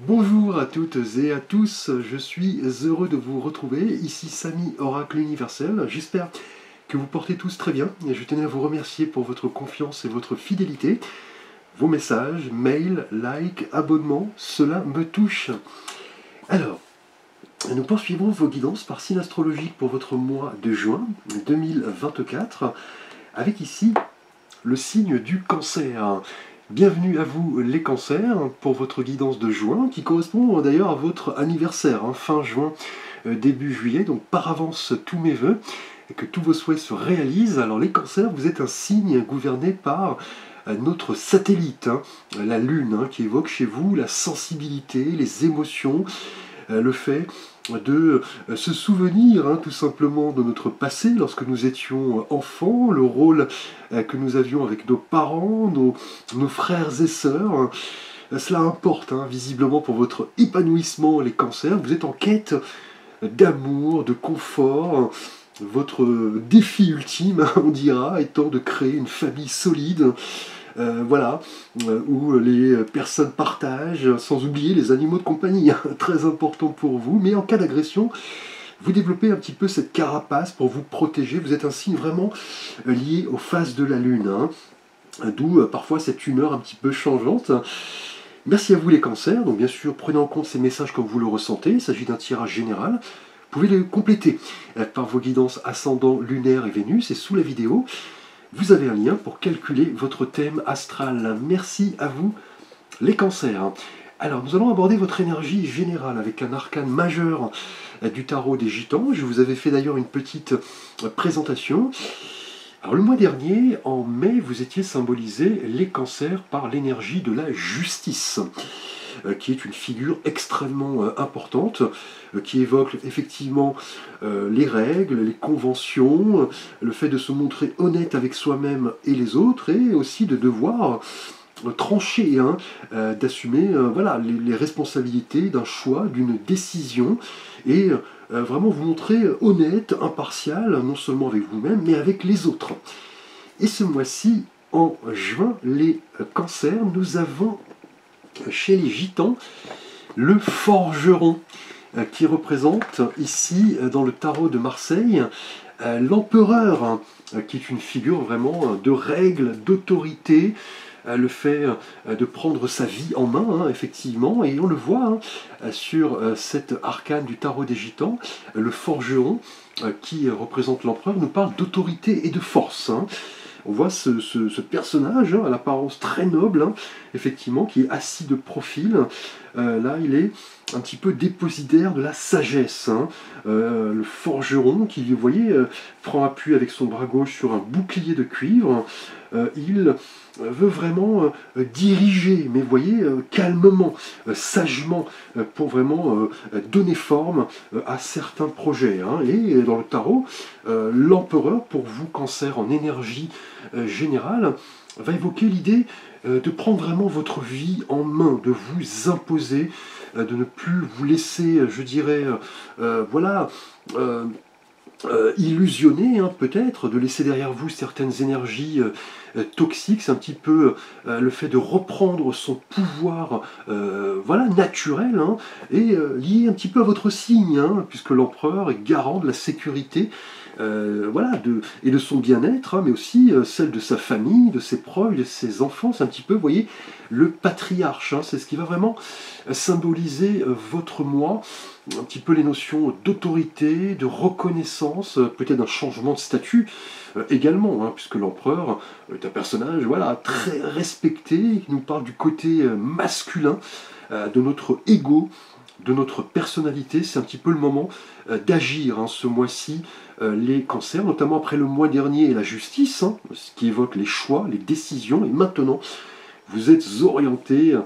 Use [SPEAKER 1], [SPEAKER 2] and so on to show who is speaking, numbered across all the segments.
[SPEAKER 1] Bonjour à toutes et à tous, je suis heureux de vous retrouver, ici Samy Oracle Universel, j'espère que vous portez tous très bien et je tenais à vous remercier pour votre confiance et votre fidélité. Vos messages, mails, likes, abonnements, cela me touche. Alors, nous poursuivons vos guidances par signe astrologique pour votre mois de juin 2024 avec ici le signe du Cancer. Bienvenue à vous les cancers pour votre guidance de juin qui correspond d'ailleurs à votre anniversaire, fin juin, début juillet, donc par avance tous mes voeux et que tous vos souhaits se réalisent. Alors les cancers, vous êtes un signe gouverné par notre satellite, la lune, qui évoque chez vous la sensibilité, les émotions, le fait de se souvenir tout simplement de notre passé lorsque nous étions enfants, le rôle que nous avions avec nos parents, nos frères et sœurs. Cela importe visiblement pour votre épanouissement, les cancers. Vous êtes en quête d'amour, de confort. Votre défi ultime, on dira, étant de créer une famille solide, où les personnes partagent, sans oublier les animaux de compagnie, très important pour vous, mais en cas d'agression, vous développez un petit peu cette carapace pour vous protéger, vous êtes un signe vraiment lié aux phases de la Lune, d'où parfois cette humeur un petit peu changeante. Merci à vous les cancers, donc bien sûr prenez en compte ces messages comme vous le ressentez, il s'agit d'un tirage général. Vous pouvez le compléter par vos guidances ascendant, lunaire et Vénus, et sous la vidéo, vous avez un lien pour calculer votre thème astral. Merci à vous, les cancers. Alors, nous allons aborder votre énergie générale avec un arcane majeur du tarot des Gitans. Je vous avais fait d'ailleurs une petite présentation. Alors, le mois dernier, en mai, vous étiez symbolisé, les cancers, par l'énergie de la justice, qui est une figure extrêmement importante, qui évoque effectivement les règles, les conventions, le fait de se montrer honnête avec soi-même et les autres, et aussi de devoir trancher, d'assumer les responsabilités d'un choix, d'une décision, et vraiment vous montrer honnête, impartial, non seulement avec vous-même, mais avec les autres. Et ce mois-ci, en juin, les cancers, nous avons chez les Gitans le forgeron, qui représente ici, dans le tarot de Marseille, l'empereur, qui est une figure vraiment de règles, d'autorité, le fait de prendre sa vie en main, effectivement, et on le voit sur cette arcane du tarot des Gitans, le forgeron, qui représente l'empereur, nous parle d'autorité et de force. On voit ce personnage à l'apparence très noble, effectivement, qui est assis de profil. Là, il est un petit peu dépositaire de la sagesse. Le forgeron qui, vous voyez, prend appui avec son bras gauche sur un bouclier de cuivre. Il veut vraiment diriger, mais vous voyez, calmement, sagement, pour vraiment donner forme à certains projets. Et dans le tarot, l'empereur, pour vous, cancer en énergie générale, va évoquer l'idée de prendre vraiment votre vie en main, de vous imposer, de ne plus vous laisser, je dirais, illusionner peut-être, de laisser derrière vous certaines énergies toxiques. C'est un petit peu le fait de reprendre son pouvoir naturel, et lié un petit peu à votre signe, puisque l'empereur est garant de la sécurité et de son bien-être, mais aussi celle de sa famille, de ses proches, de ses enfants. C'est un petit peu, vous voyez, le patriarche, c'est ce qui va vraiment symboliser votre moi, un petit peu les notions d'autorité, de reconnaissance, peut-être d'un changement de statut également, puisque l'empereur est un personnage très respecté, qui nous parle du côté masculin, de notre ego, de notre personnalité. C'est un petit peu le moment d'agir ce mois-ci, les cancers, notamment après le mois dernier et la justice, ce qui évoque les choix, les décisions, et maintenant vous êtes orienté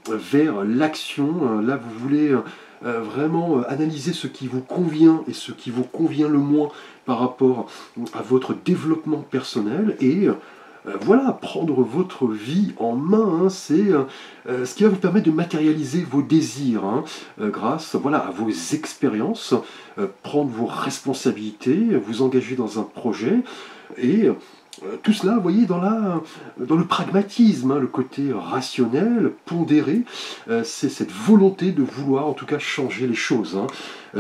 [SPEAKER 1] vers l'action. Là vous voulez vraiment analyser ce qui vous convient et ce qui vous convient le moins par rapport à votre développement personnel, et prendre votre vie en main, c'est ce qui va vous permettre de matérialiser vos désirs, grâce à vos expériences, prendre vos responsabilités, vous engager dans un projet, et Tout cela, vous voyez, dans le pragmatisme, hein, le côté rationnel, pondéré, c'est cette volonté de vouloir en tout cas changer les choses, hein.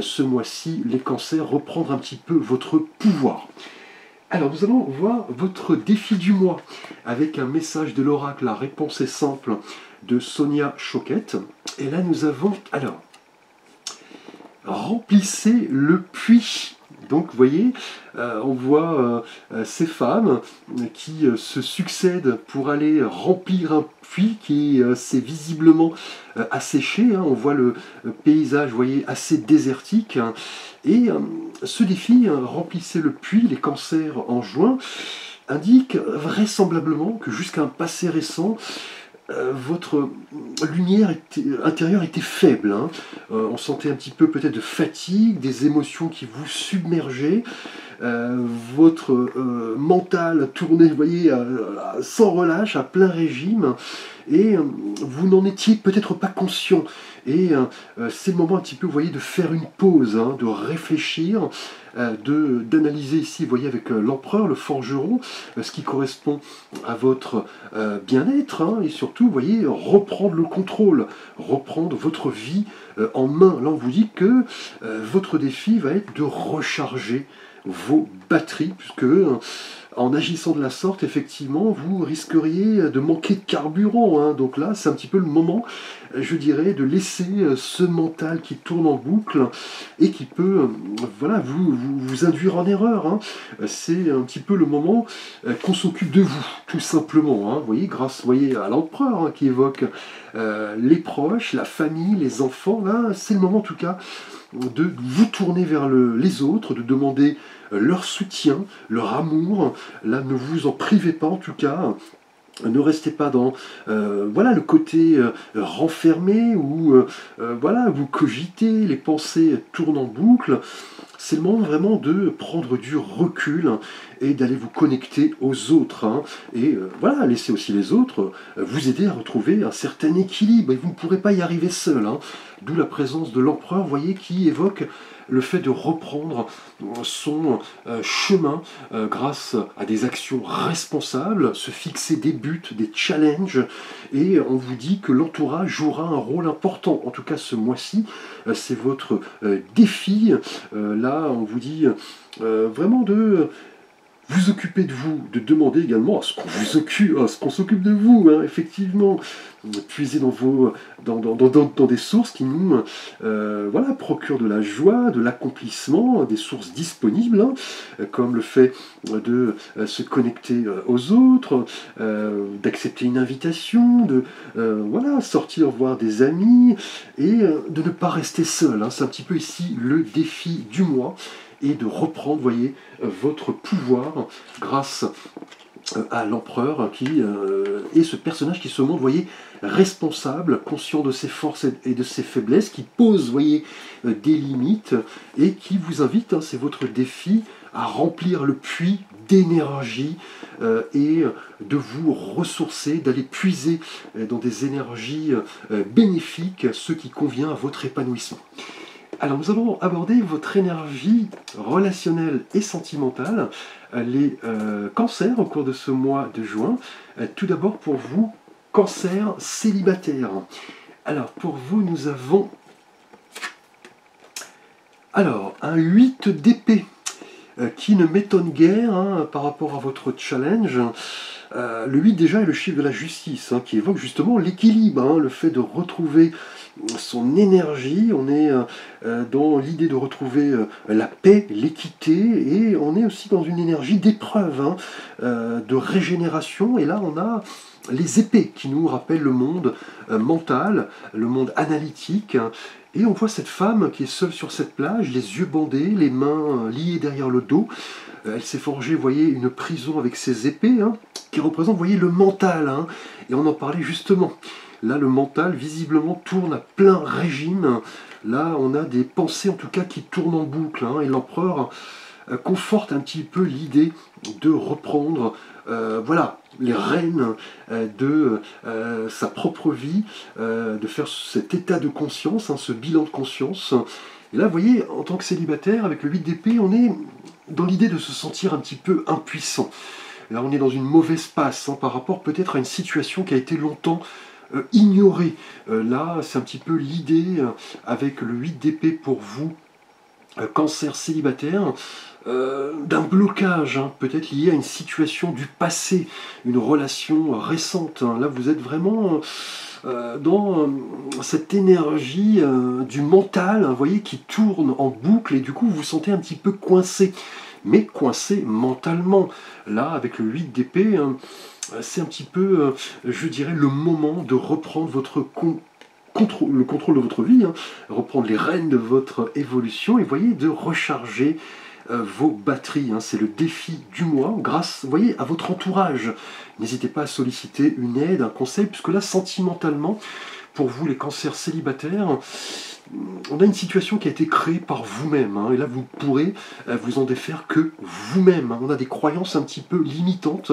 [SPEAKER 1] Ce mois-ci, les cancers, reprendre un petit peu votre pouvoir. Alors nous allons voir votre défi du mois avec un message de l'oracle, la réponse est simple, de Sonia Choquette. Et là nous avons, alors, remplissez le puits. Donc vous voyez, on voit ces femmes qui se succèdent pour aller remplir un puits qui s'est visiblement asséché, hein. On voit le paysage, vous voyez, assez désertique, hein. Et ce défi, remplissez le puits, les cancers en juin, indique vraisemblablement que jusqu'à un passé récent, votre lumière intérieure était faible, hein. On sentait un petit peu peut-être de fatigue, des émotions qui vous submergeaient. Votre mental tournait, vous voyez, sans relâche, à plein régime, et vous n'en étiez peut-être pas conscient. Et c'est le moment un petit peu, vous voyez, de faire une pause, hein, de réfléchir, d'analyser ici, vous voyez, avec l'empereur, le forgeron, ce qui correspond à votre bien-être, hein, et surtout, vous voyez, reprendre le contrôle, reprendre votre vie en main. Là, on vous dit que votre défi va être de recharger vos batteries, puisque en agissant de la sorte, effectivement, vous risqueriez de manquer de carburant, hein. Donc là, c'est un petit peu le moment, je dirais, de laisser ce mental qui tourne en boucle et qui peut voilà, vous induire en erreur, hein. C'est un petit peu le moment qu'on s'occupe de vous, tout simplement, hein. Vous voyez, grâce, vous voyez, à l'empereur, hein, qui évoque les proches, la famille, les enfants. Là, c'est le moment, en tout cas, de vous tourner vers les autres, de demander leur soutien, leur amour. Là, ne vous en privez pas, en tout cas. Ne restez pas dans voilà, le côté renfermé où voilà, vous cogitez, les pensées tournent en boucle. C'est le moment vraiment de prendre du recul et d'aller vous connecter aux autres, hein. Et voilà, laisser aussi les autres vous aider à retrouver un certain équilibre. Et vous ne pourrez pas y arriver seul, hein. D'où la présence de l'empereur, vous voyez, qui évoque le fait de reprendre son chemin grâce à des actions responsables, se fixer des buts, des challenges, et on vous dit que l'entourage jouera un rôle important. En tout cas, ce mois-ci, c'est votre défi. Là, on vous dit vraiment de vous occuper de vous, de demander également à ce qu'on vous occupe, à ce qu'on s'occupe de vous, hein, effectivement. Puiser dans des sources qui nous voilà, procurent de la joie, de l'accomplissement, des sources disponibles, hein, comme le fait de se connecter aux autres, d'accepter une invitation, de voilà, sortir voir des amis, et de ne pas rester seul, hein. C'est un petit peu ici le défi du mois, et de reprendre, vous voyez, votre pouvoir grâce à l'empereur qui est ce personnage qui se montre, vous voyez, responsable, conscient de ses forces et de ses faiblesses, qui pose, vous voyez, des limites, et qui vous invite, hein, c'est votre défi, à remplir le puits d'énergie et de vous ressourcer, d'aller puiser dans des énergies bénéfiques, ce qui convient à votre épanouissement. Alors nous allons aborder votre énergie relationnelle et sentimentale, les cancers au cours de ce mois de juin. Tout d'abord pour vous, cancer célibataire. Alors pour vous, nous avons un 8 d'épée qui ne m'étonne guère, hein, par rapport à votre challenge. Le 8 déjà est le chiffre de la justice, hein, qui évoque justement l'équilibre, hein, le fait de retrouver son énergie. On est dans l'idée de retrouver la paix, l'équité, et on est aussi dans une énergie d'épreuve, hein, de régénération. Et là on a les épées qui nous rappellent le monde mental, le monde analytique, hein. Et on voit cette femme qui est seule sur cette plage, les yeux bandés, les mains liées derrière le dos. Elle s'est forgée, vous voyez, une prison avec ses épées, hein, qui représente, vous voyez, le mental, hein. Et on en parlait justement. Là, le mental, visiblement, tourne à plein régime. Là, on a des pensées, en tout cas, qui tournent en boucle, hein. Et l'empereur conforte un petit peu l'idée de reprendre voilà, les rênes de sa propre vie, de faire cet état de conscience, hein, ce bilan de conscience. Et là, vous voyez, en tant que célibataire, avec le 8 d'épée, on est dans l'idée de se sentir un petit peu impuissant. Là, on est dans une mauvaise passe, hein, par rapport peut-être à une situation qui a été longtemps ignorée. Là, c'est un petit peu l'idée, avec le 8 d'épée pour vous, cancer célibataire, d'un blocage, hein, peut-être lié à une situation du passé, une relation récente. Hein. Là, vous êtes vraiment dans cette énergie du mental, hein, vous voyez, qui tourne en boucle, et du coup, vous vous sentez un petit peu coincé, mais coincé mentalement. Là, avec le 8 d'épée, hein, c'est un petit peu, je dirais, le moment de reprendre votre le contrôle de votre vie, hein, reprendre les rênes de votre évolution, et voyez, de recharger vos batteries. Hein. C'est le défi du mois grâce, vous voyez, à votre entourage. N'hésitez pas à solliciter une aide, un conseil, puisque là, sentimentalement, pour vous, les cancers célibataires, on a une situation qui a été créée par vous-même, hein, et là vous pourrez vous en défaire que vous-même. Hein. On a des croyances un petit peu limitantes.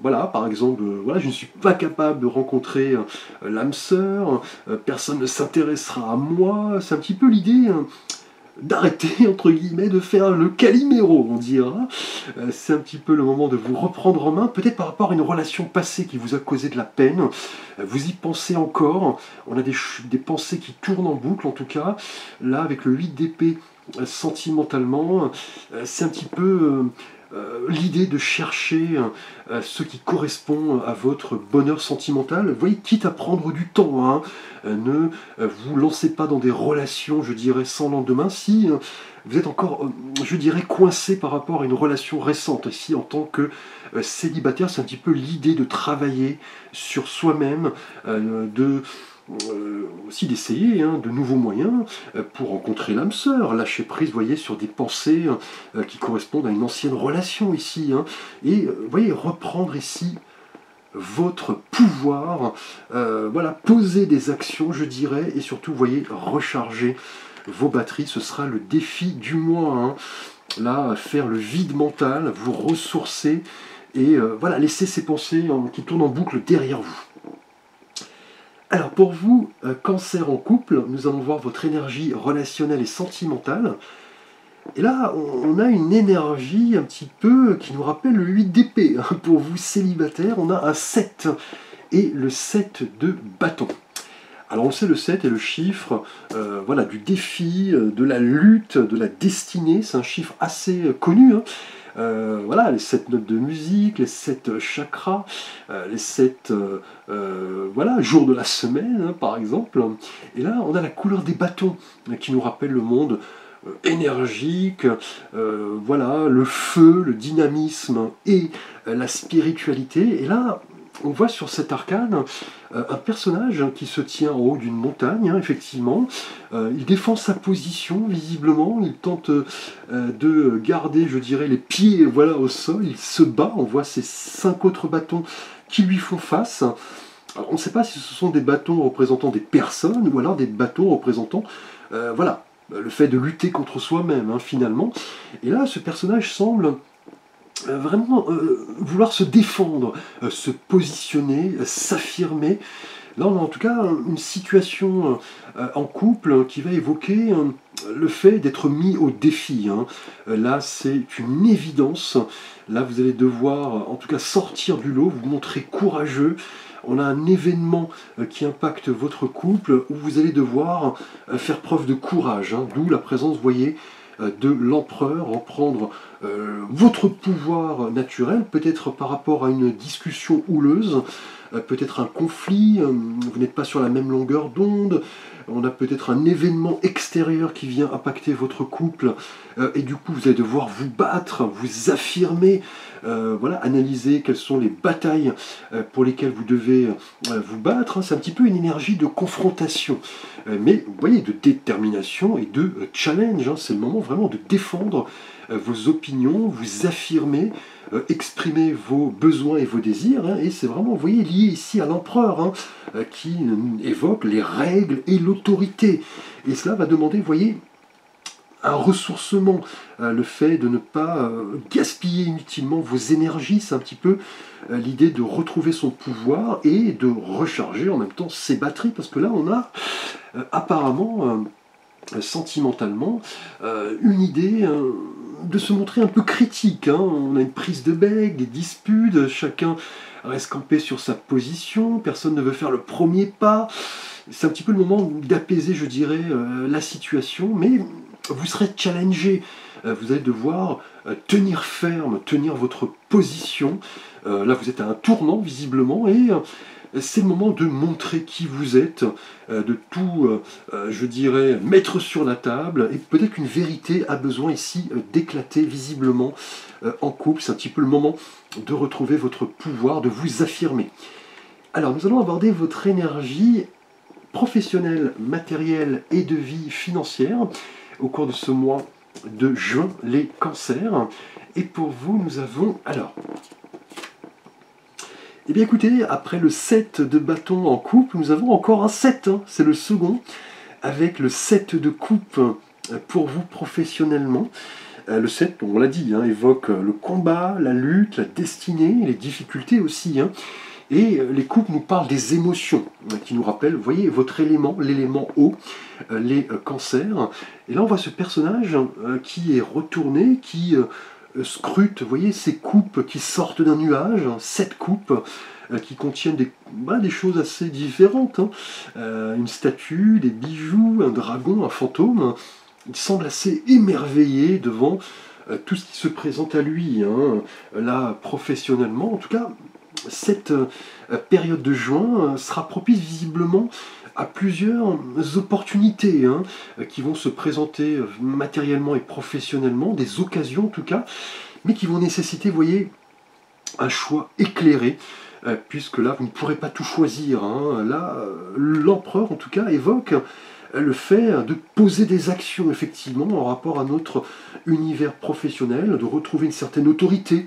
[SPEAKER 1] Voilà, par exemple, voilà, je ne suis pas capable de rencontrer l'âme sœur, personne ne s'intéressera à moi. C'est un petit peu l'idée. D'arrêter, entre guillemets, de faire le Calimero, on dira. C'est un petit peu le moment de vous reprendre en main, peut-être par rapport à une relation passée qui vous a causé de la peine. Vous y pensez encore, on a des pensées qui tournent en boucle, en tout cas. Là, avec le 8 d'épée, sentimentalement, c'est un petit peu l'idée de chercher ce qui correspond à votre bonheur sentimental. Vous voyez, quitte à prendre du temps, hein, ne vous lancez pas dans des relations, je dirais, sans lendemain, si vous êtes encore, je dirais, coincé par rapport à une relation récente. Ici, en tant que célibataire, c'est un petit peu l'idée de travailler sur soi-même, aussi d'essayer de nouveaux moyens pour rencontrer l'âme sœur, lâcher prise, voyez, sur des pensées qui correspondent à une ancienne relation ici, hein, et voyez, reprendre ici votre pouvoir, voilà, poser des actions, je dirais, et surtout, voyez, recharger vos batteries. Ce sera le défi du mois, hein. Là, faire le vide mental, vous ressourcer, et voilà, laisser ces pensées qui tournent en boucle derrière vous. Alors pour vous, cancer en couple, nous allons voir votre énergie relationnelle et sentimentale. Et là, on a une énergie un petit peu qui nous rappelle le 8 d'épée. Pour vous célibataires, on a un 7 et le 7 de bâton. Alors on sait, le 7 est le chiffre voilà, du défi, de la lutte, de la destinée. C'est un chiffre assez connu, hein. Voilà, les 7 notes de musique, les 7 chakras, les 7 voilà, jours de la semaine, hein, par exemple. Et là, on a la couleur des bâtons qui nous rappelle le monde énergique, voilà, le feu, le dynamisme et la spiritualité. Et là, on voit sur cet arcane un personnage qui se tient en haut d'une montagne, hein, effectivement. Il défend sa position, visiblement. Il tente de garder, je dirais, les pieds, voilà, au sol. Il se bat. On voit ces 5 autres bâtons qui lui font face. Alors, on ne sait pas si ce sont des bâtons représentant des personnes ou alors des bâtons représentant, voilà, le fait de lutter contre soi-même, hein, finalement. Et là, ce personnage semble vraiment vouloir se défendre, se positionner, s'affirmer. Là, on a en tout cas une situation en couple qui va évoquer le fait d'être mis au défi, hein. Là, c'est une évidence. Là, vous allez devoir, en tout cas, sortir du lot, vous montrer courageux. On a un événement qui impacte votre couple où vous allez devoir faire preuve de courage, hein, d'où la présence, vous voyez, de l'empereur, reprendre votre pouvoir naturel, peut-être par rapport à une discussion houleuse, peut-être un conflit, vous n'êtes pas sur la même longueur d'onde, on a peut-être un événement extérieur qui vient impacter votre couple, et du coup vous allez devoir vous battre, vous affirmer, voilà, analyser quelles sont les batailles pour lesquelles vous devez vous battre, hein. C'est un petit peu une énergie de confrontation, mais vous voyez, de détermination et de challenge, hein. C'est le moment vraiment de défendre vos opinions, vous affirmer, exprimer vos besoins et vos désirs, hein, et c'est vraiment, vous voyez, lié ici à l'empereur, hein, qui évoque les règles et l'autorité. Et cela va demander, vous voyez, un ressourcement, le fait de ne pas gaspiller inutilement vos énergies, c'est un petit peu l'idée de retrouver son pouvoir et de recharger en même temps ses batteries, parce que là on a apparemment sentimentalement une idée de se montrer un peu critique. Hein. On a une prise de bec, des disputes, chacun reste campé sur sa position, personne ne veut faire le premier pas. C'est un petit peu le moment d'apaiser, je dirais, la situation, mais vous serez challengé. Vous allez devoir tenir ferme, tenir votre position. Là, vous êtes à un tournant, visiblement, et c'est le moment de montrer qui vous êtes, de tout, je dirais, mettre sur la table, et peut-être qu'une vérité a besoin ici d'éclater visiblement en couple. C'est un petit peu le moment de retrouver votre pouvoir, de vous affirmer. Alors, nous allons aborder votre énergie professionnelle, matérielle et de vie financière au cours de ce mois de juin, les cancers. Et pour vous, nous avons... Alors, eh bien écoutez, après le 7 de bâton en coupe, nous avons encore un 7, hein, c'est le second, avec le 7 de coupe pour vous professionnellement. Le 7, on l'a dit, hein, évoque le combat, la lutte, la destinée, les difficultés aussi. Hein. Et les coupes nous parlent des émotions, qui nous rappellent, vous voyez, votre élément, l'élément eau, les cancers. Et là, on voit ce personnage qui est retourné, qui scrute, vous voyez, ces coupes qui sortent d'un nuage, 7 coupes qui contiennent des choses assez différentes. Hein. Une statue, des bijoux, un dragon, un fantôme. Il semble assez émerveillé devant tout ce qui se présente à lui, hein. Là, professionnellement. En tout cas, cette période de juin sera propice visiblement à plusieurs opportunités hein, qui vont se présenter matériellement et professionnellement, des occasions en tout cas, mais qui vont nécessiter, vous voyez, un choix éclairé, puisque là, vous ne pourrez pas tout choisir. Hein. Là, l'empereur, en tout cas, évoque le fait de poser des actions, effectivement, en rapport à notre univers professionnel, de retrouver une certaine autorité,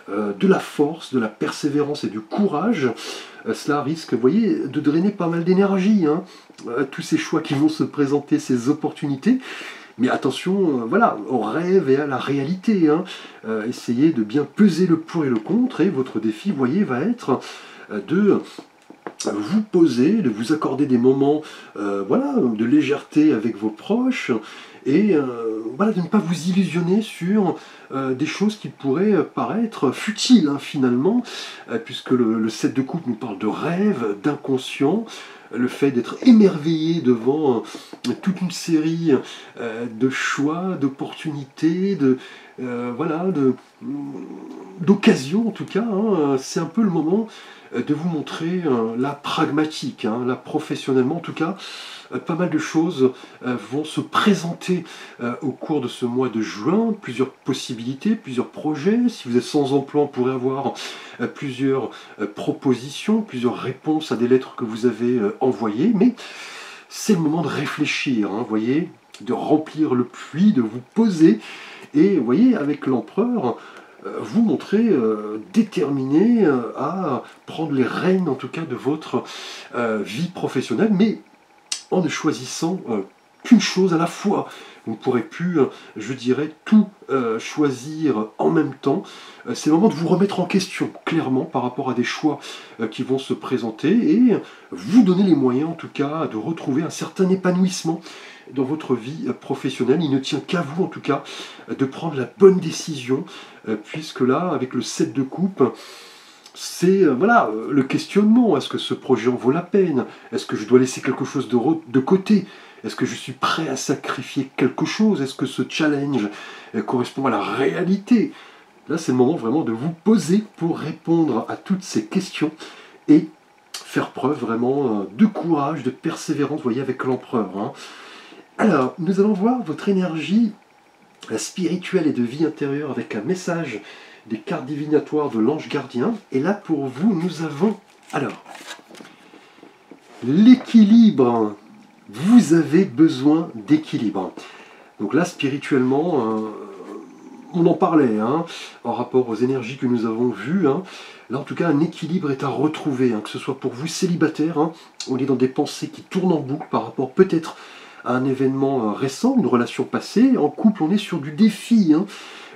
[SPEAKER 1] de la force, de la persévérance et du courage. Cela risque, vous voyez, de drainer pas mal d'énergie, hein, tous ces choix qui vont se présenter, ces opportunités. Mais attention, voilà, au rêve et à la réalité. Hein. Essayez de bien peser le pour et le contre, et votre défi, vous voyez, va être de vous poser, de vous accorder des moments voilà, de légèreté avec vos proches, et voilà, de ne pas vous illusionner sur des choses qui pourraient paraître futiles hein, finalement, puisque le 7 de coupe nous parle de rêve, d'inconscient, le fait d'être émerveillé devant toute une série de choix, d'opportunités, voilà, d'occasions en tout cas. Hein, c'est un peu le moment de vous montrer là pragmatique, hein, là professionnellement en tout cas. Pas mal de choses vont se présenter au cours de ce mois de juin, plusieurs possibilités, plusieurs projets. Si vous êtes sans emploi, on pourrait avoir plusieurs propositions, plusieurs réponses à des lettres que vous avez envoyées, mais c'est le moment de réfléchir, hein, voyez, de remplir le puits, de vous poser, et vous voyez, avec l'empereur, vous montrez déterminé à prendre les rênes, en tout cas, de votre vie professionnelle, mais en ne choisissant qu'une chose à la fois. Vous ne pourrez plus, je dirais, tout choisir en même temps. C'est le moment de vous remettre en question, clairement, par rapport à des choix qui vont se présenter, et vous donner les moyens, en tout cas, de retrouver un certain épanouissement dans votre vie professionnelle. Il ne tient qu'à vous, en tout cas, de prendre la bonne décision, puisque là, avec le 7 de coupe, c'est voilà, le questionnement. Est-ce que ce projet en vaut la peine? Est-ce que je dois laisser quelque chose de côté? Est-ce que je suis prêt à sacrifier quelque chose? Est-ce que ce challenge correspond à la réalité? Là, c'est le moment vraiment de vous poser pour répondre à toutes ces questions et faire preuve vraiment de courage, de persévérance, vous voyez, avec l'empereur. Hein. Alors, nous allons voir votre énergie spirituelle et de vie intérieure avec un message des cartes divinatoires de l'ange gardien. Et là, pour vous, nous avons, alors, l'équilibre. Vous avez besoin d'équilibre. Donc là, spirituellement, on en parlait, hein, en rapport aux énergies que nous avons vues. Hein. Là, en tout cas, un équilibre est à retrouver, hein, que ce soit pour vous célibataire, hein, on est dans des pensées qui tournent en boucle par rapport peut-être à un événement récent, une relation passée. En couple, on est sur du défi, hein,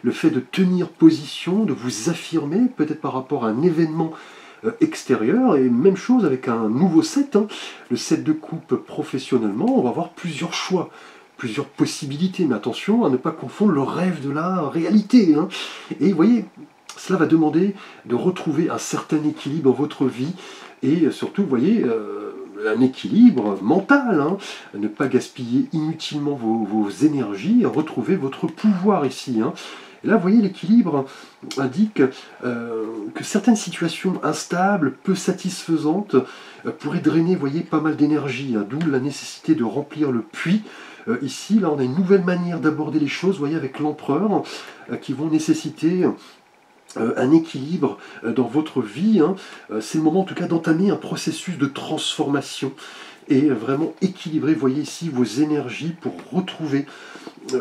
[SPEAKER 1] le fait de tenir position, de vous affirmer, peut-être par rapport à un événement extérieur, et même chose avec un nouveau set, hein, le set de coupe professionnellement, on va avoir plusieurs choix, plusieurs possibilités, mais attention à ne pas confondre le rêve de la réalité, hein. Et vous voyez, cela va demander de retrouver un certain équilibre dans votre vie, et surtout, vous voyez, un équilibre mental, hein. Ne pas gaspiller inutilement vos énergies, retrouver votre pouvoir ici, hein. Et là, vous voyez, l'équilibre indique que certaines situations instables, peu satisfaisantes, pourraient drainer, vous voyez, pas mal d'énergie, hein, d'où la nécessité de remplir le puits. Ici, là, on a une nouvelle manière d'aborder les choses, vous voyez, avec l'empereur, qui vont nécessiter un équilibre dans votre vie, hein. C'est le moment en tout cas d'entamer un processus de transformation et vraiment équilibrer, vous voyez ici, vos énergies pour retrouver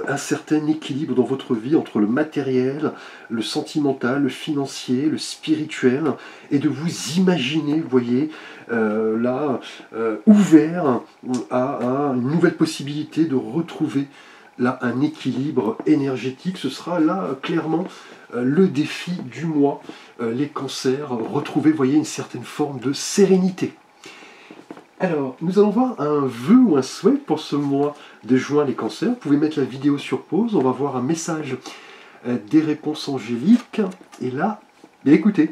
[SPEAKER 1] un certain équilibre dans votre vie entre le matériel, le sentimental, le financier, le spirituel, et de vous imaginer, vous voyez, là, ouvert à une nouvelle possibilité de retrouver là un équilibre énergétique. Ce sera là clairement le défi du mois, les cancers, retrouver, vous voyez, une certaine forme de sérénité. Alors, nous allons voir un vœu ou un souhait pour ce mois de juin, les cancers. Vous pouvez mettre la vidéo sur pause, on va voir un message des réponses angéliques. Et là, bien écoutez,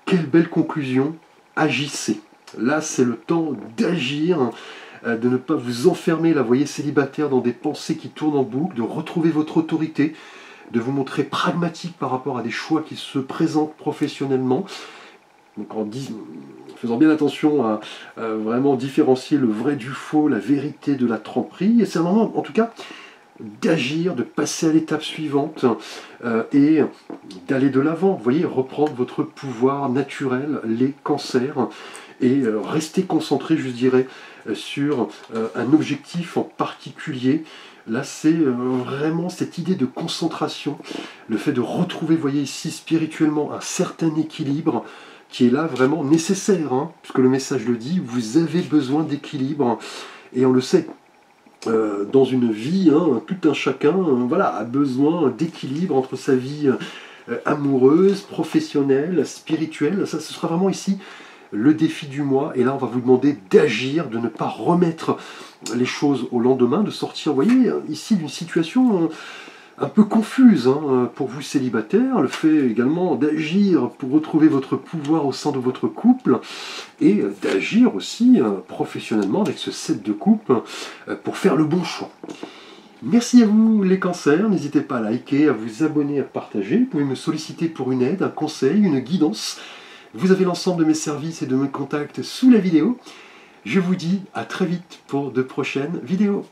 [SPEAKER 1] quelle belle conclusion, agissez. Là, c'est le temps d'agir, de ne pas vous enfermer, là, vous voyez, célibataire, dans des pensées qui tournent en boucle, de retrouver votre autorité, de vous montrer pragmatique par rapport à des choix qui se présentent professionnellement. Donc en faisant bien attention à vraiment différencier le vrai du faux, la vérité de la tromperie. Et c'est un moment, en tout cas, d'agir, de passer à l'étape suivante et d'aller de l'avant. Vous voyez, reprendre votre pouvoir naturel, les cancers, et rester concentré, je dirais, sur un objectif en particulier. Là, c'est vraiment cette idée de concentration, le fait de retrouver, vous voyez ici, spirituellement, un certain équilibre qui est là vraiment nécessaire, hein, puisque le message le dit, vous avez besoin d'équilibre, et on le sait, dans une vie, hein, tout un chacun voilà, a besoin d'équilibre entre sa vie amoureuse, professionnelle, spirituelle. Ça, ce sera vraiment ici le défi du mois, et là on va vous demander d'agir, de ne pas remettre les choses au lendemain, de sortir, vous voyez, ici d'une situation un peu confuse, hein, pour vous célibataires, le fait également d'agir pour retrouver votre pouvoir au sein de votre couple, et d'agir aussi professionnellement avec ce 7 de coupe pour faire le bon choix. Merci à vous les cancers, n'hésitez pas à liker, à vous abonner, à partager, vous pouvez me solliciter pour une aide, un conseil, une guidance. Vous avez l'ensemble de mes services et de mes contacts sous la vidéo. Je vous dis à très vite pour de prochaines vidéos.